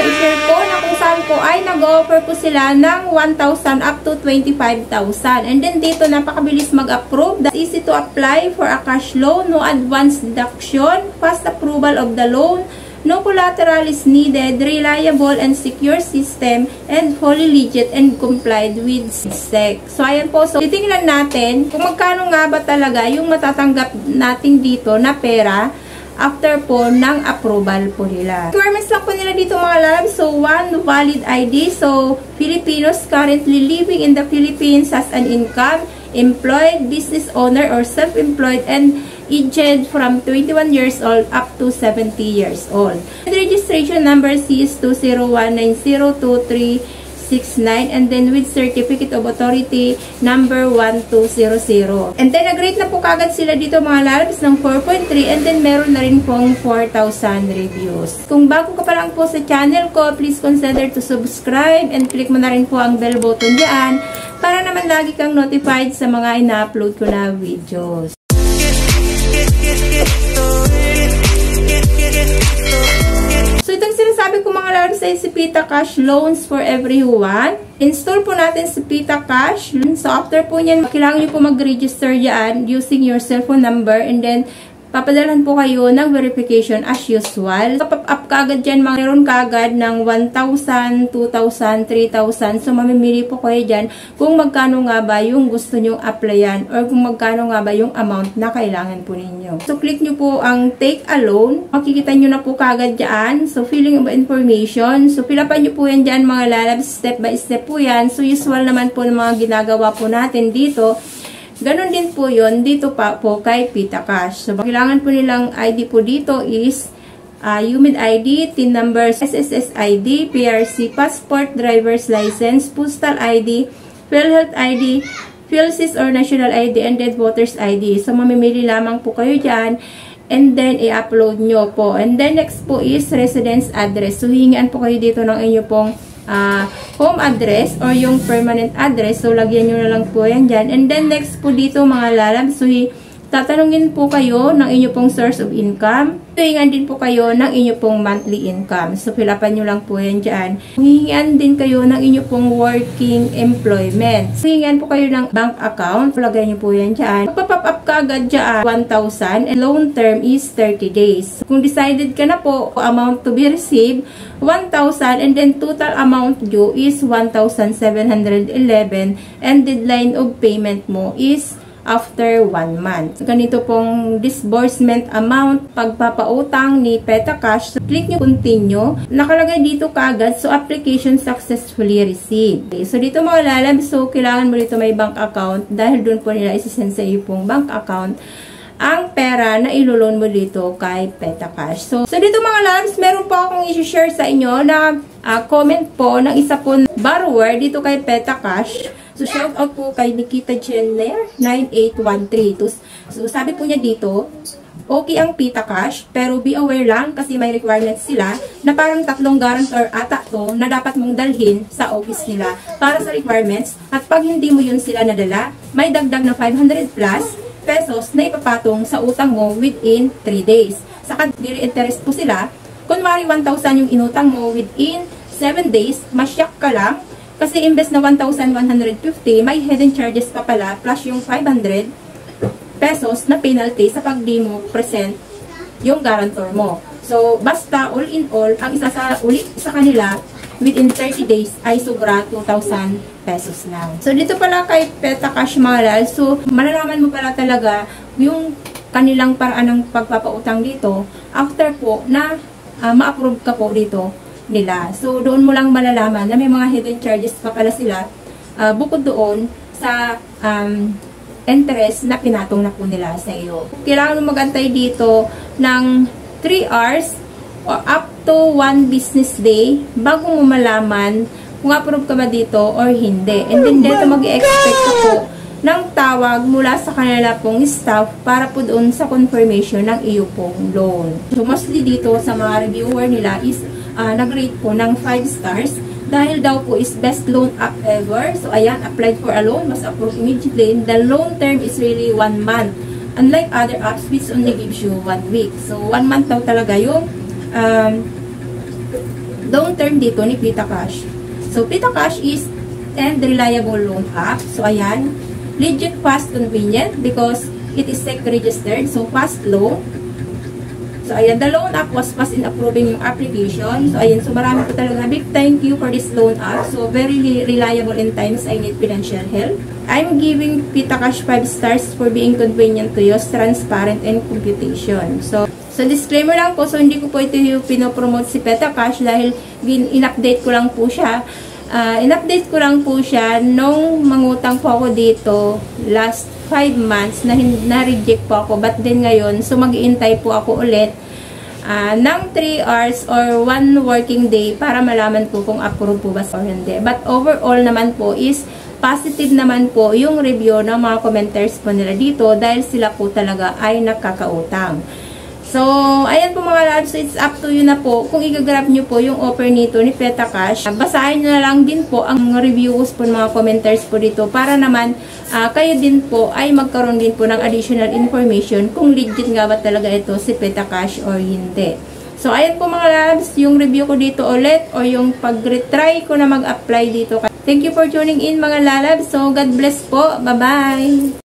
i-share ko na kung saan po ay nag-offer po sila ng 1,000 up to 25,000. And then dito, napakabilis mag-approve. That's easy to apply for a cash loan, no advance deduction, fast approval of the loan, no collateral is needed, reliable and secure system, and fully legit and complied with SEC. So, ayan po. So, titingnan natin kung magkano nga ba talaga yung matatanggap natin dito na pera after po ng approval po nila. Requirements lang po nila dito mga lalabs. So, one, valid ID. So, Filipinos currently living in the Philippines has an income, employed, business owner, or self-employed, and aged from 21 years old up to 70 years old. The registration number is 201902369, and then with certificate of authority number 1200. And then nag-rate na po kagad sila dito mga lalabs ng 4.3, and then meron na rin pong 4,000 reviews. Kung bago ka pa lang po sa channel ko, please consider to subscribe and click mo na rin po ang bell button dyan para naman lagi kang notified sa mga ina-upload ko na videos. So, itong sinasabi ko mga lalabs ay si Pita Cash Loans for Everyone. Install po natin si Pita Cash. So, after po niyan, kailangan nyo po mag-register yan using your cellphone number, and then papadalhan po kayo ng verification as usual. Pop up kagad dyan, meron kagad ng 1,000, 2,000, 3,000. So, mamimili po kayo dyan kung magkano nga ba yung gusto nyong applyan or kung magkano nga ba yung amount na kailangan po ninyo. So, click nyo po ang take a loan. Makikita nyo na po kagad dyan. So, filling of information. So, filapan nyo po yan dyan mga lalabs. Step by step po yan. So, usual naman po ng mga ginagawa po natin dito. Ganon din po yun dito pa po kay Pita Cash. So, kailangan po nilang ID po dito is UMID ID, TIN number, SSS ID, PRC, passport, driver's license, postal ID, PhilHealth ID, PhilSys or national ID, and then voters ID. So, mamimili lamang po kayo dyan. And then, i-upload nyo po. And then, next po is residence address. So, hihingian po kayo dito ng inyo pong home address or yung permanent address. So, lagyan nyo na lang po yan dyan. And then, next po dito mga lalabs. So, tatanungin po kayo ng inyo pong source of income. Hihingan din po kayo ng inyo pong monthly income. So, filapan nyo lang po yan dyan. Hihingan din kayo ng inyo pong working employment. So, hihingan po kayo ng bank account. Lagyan nyo po yan dyan. Pop-up up ka agad dyan, 1,000. And loan term is 30 days. Kung decided ka na po, amount to be received, 1,000. And then, total amount due is 1,711. And deadline of payment mo is after 1 month. Ganito pong disbursement amount, pagpapautang ni Pita Cash. So, click nyo continue. Nakalagay dito kaagad, so application successfully received. Okay, so dito mga lalabs, so kailangan mo dito may bank account dahil doon po nila isisend sa iyo pong bank account ang pera na ilulon mo dito kay Pita Cash. So dito mga lalabs, meron po akong i-share sa inyo na comment po ng isa po borrower dito kay Pita Cash. So, shout out po kay Nikita Jenner 9813. So, sabi po niya dito, okay ang Pita Cash, pero be aware lang kasi may requirements sila na parang 3 guarantor ata to na dapat mong dalhin sa office nila para sa requirements. At pag hindi mo yun sila nadala, may dagdag na 500 plus pesos na ipapatong sa utang mo within 3 days. Saka, interest po sila. Kunwari 1,000 yung inutang mo within 7 days, masyak ka lang. Kasi imbes na 1,150, may hidden charges pa pala plus yung 500 pesos na penalty sa pag di mo present yung guarantor mo. So, basta all in all, ang isa sa ulit sa kanila within 30 days ay sobra 2,000 pesos lang. So, dito pala kay Pita Cash mga lal, so malalaman mo pala talaga yung kanilang paraan ng pagpapautang dito after po na ma-approve ka po dito nila. So, doon mo lang malalaman na may mga hidden charges pa pala sila bukod doon sa interest na pinatong na po nila sa iyo. Kailangan mo magantay dito ng 3 hours or up to 1 business day bago mo malaman kung approve ka ba dito or hindi. And then dito mag-expect ako ng tawag mula sa kanila pong staff para po doon sa confirmation ng iyo pong loan. So, mostly dito sa mga reviewer nila is nag-rate po ng 5 stars dahil daw po is best loan app ever. So, ayan, applied for a loan, must approve immediately. The loan term is really 1 month. Unlike other apps which only gives you 1 week. So, 1 month daw talaga yung long term dito ni PitaCash. So, PitaCash is and reliable loan app. So, ayan. Legit, fast, convenient because it is SEC registered. So, fast loan. So, ayan. The loan app was fast in approving yung application. So, ayan. So, marami po talaga big thank you for this loan app. So, very reliable in times I need financial help. I'm giving PitaCash 5 stars for being convenient to use, transparent, and computation. So, disclaimer lang po. So, hindi ko po ito yung pinopromote si PitaCash dahil in-update ko lang po siya. In-update ko lang po siya nung mangutang po ako dito last 5 months na na-reject po ako. But then ngayon, so mag-iintay po ako ulit ng 3 hours or 1 working day para malaman po kung approve po ba or hindi. But overall naman po is positive naman po yung review ng mga commenters po nila dito dahil sila po talaga ay nakakautang. So, ayan po mga loves, it's up to you na po kung i-grab nyo po yung offer nito ni PitaCash. Basahin nyo na lang din po ang reviews po ng mga commenters po dito para naman kayo din po ay magkaroon din po ng additional information kung legit nga ba talaga ito si PitaCash or hindi. So, ayan po mga loves, yung review ko dito ulit o yung pag-retry ko na mag-apply dito. Thank you for tuning in mga lalabs. So, God bless po. Bye-bye!